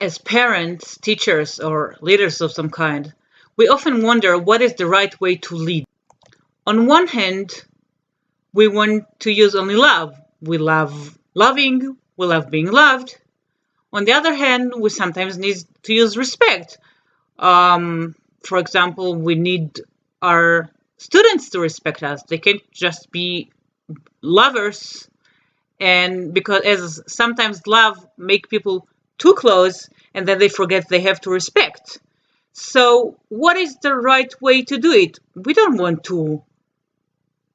As parents, teachers, or leaders of some kind, we often wonder what is the right way to lead. On one hand, we want to use only love. We love loving, we love being loved. On the other hand, we sometimes need to use respect. For example, we need our students to respect us. They can't just be lovers, and because as sometimes love make people too close, and then they forget they have to respect. So what is the right way to do it? We don't want to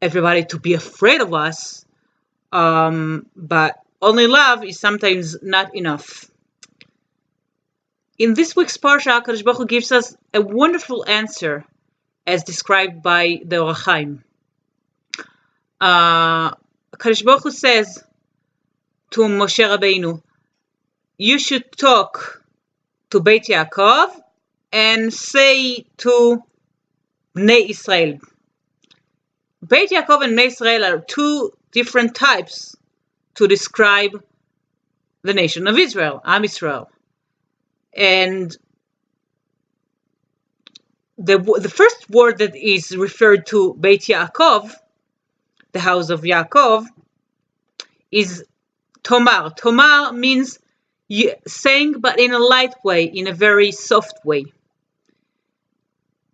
everybody to be afraid of us, but only love is sometimes not enough. In this week's Parsha, Kadosh Baruch Hu gives us a wonderful answer as described by the Or HaChaim. Kadosh Baruch Hu says to Moshe Rabbeinu, you should talk to Beit Yaakov and say to Bnei Israel. Beit Yaakov and Bnei Israel are two different types to describe the nation of Israel, Am Israel. And the first word that is referred to Beit Yaakov, the house of Yaakov, is Tomar. Tomar means saying, but in a light way, in a very soft way.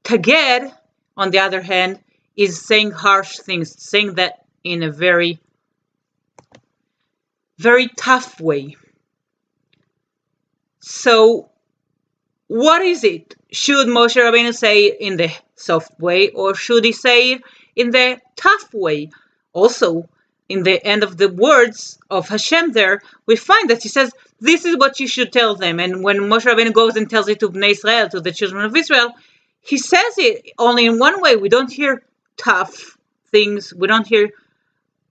Taged, on the other hand, is saying harsh things, saying that in a very, very tough way. So, what is it? Should Moshe Rabbeinu say it in the soft way, or should he say it in the tough way? Also, in the end of the words of Hashem there, we find that he says, this is what you should tell them. And when Moshe Rabbeinu goes and tells it to Bnei Israel, to the children of Israel, he says it only in one way. We don't hear tough things. We don't hear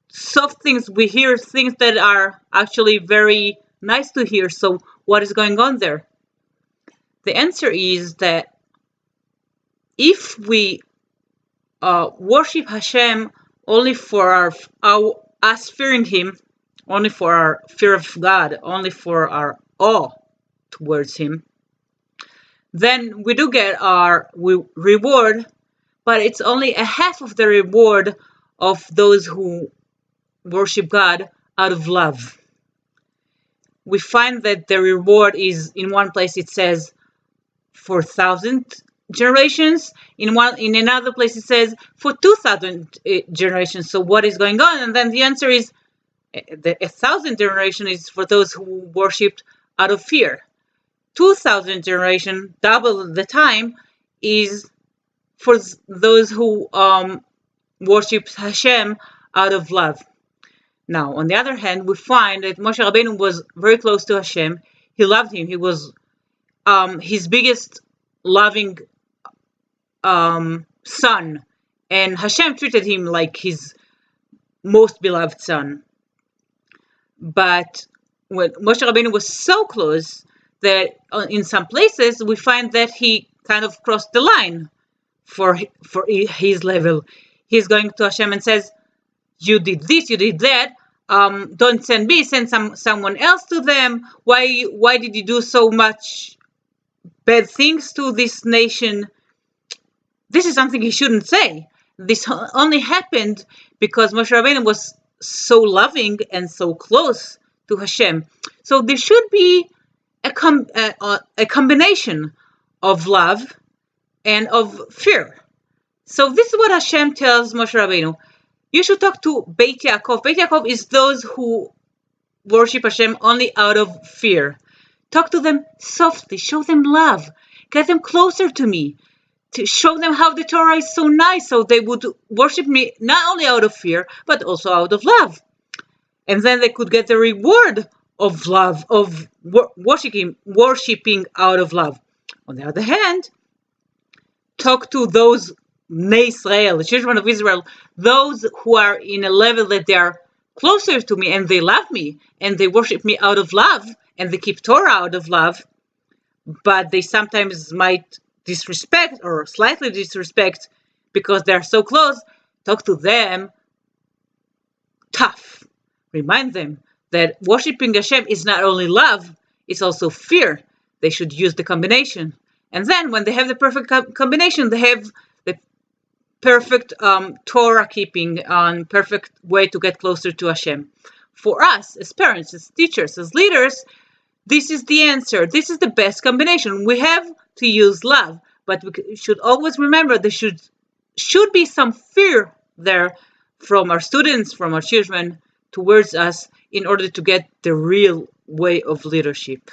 soft things. We hear things that are actually very nice to hear. So what is going on there? The answer is that if we worship Hashem only for us fearing Him, only for our fear of God, only for our awe towards Him, then we do get our reward, but it's only a half of the reward of those who worship God out of love. We find that the reward is, in one place it says, for 1,000 generations. In another place it says for 2,000 generations. So what is going on? And then the answer is the 1,000 generation is for those who worshipped out of fear. 2,000 generation, double the time, is for those who worshipped Hashem out of love. Now, on the other hand, we find that Moshe Rabbeinu was very close to Hashem. He loved him. He was his biggest loving son, and Hashem treated him like his most beloved son. But when Moshe Rabbeinu was so close that in some places we find that he kind of crossed the line for his level. He's going to Hashem and says, you did this, you did that, don't send me, send someone else to them. Why did you do so much bad things to this nation? This is something he shouldn't say. This only happened because Moshe Rabbeinu was so loving and so close to Hashem. So there should be a combination of love and of fear. So this is what Hashem tells Moshe Rabbeinu. You should talk to Beit Yaakov. Beit Yaakov is those who worship Hashem only out of fear. Talk to them softly. Show them love. Get them closer to me. To show them how the Torah is so nice, so they would worship me not only out of fear, but also out of love. And then they could get the reward of love, of worshipping out of love. On the other hand, talk to those Bnei Israel, the children of Israel, those who are in a level that they are closer to me and they love me and they worship me out of love and they keep Torah out of love, but they sometimes might disrespect or slightly disrespect because they're so close. Talk to them tough. Remind them that worshiping Hashem is not only love, it's also fear. they should use the combination. And then when they have the perfect combination, they have the perfect Torah keeping, perfect way to get closer to Hashem. For us, as parents, as teachers, as leaders, this is the answer. This is the best combination. We have to use love, but we should always remember there should be some fear there from our students, from our children towards us, in order to get the real way of leadership.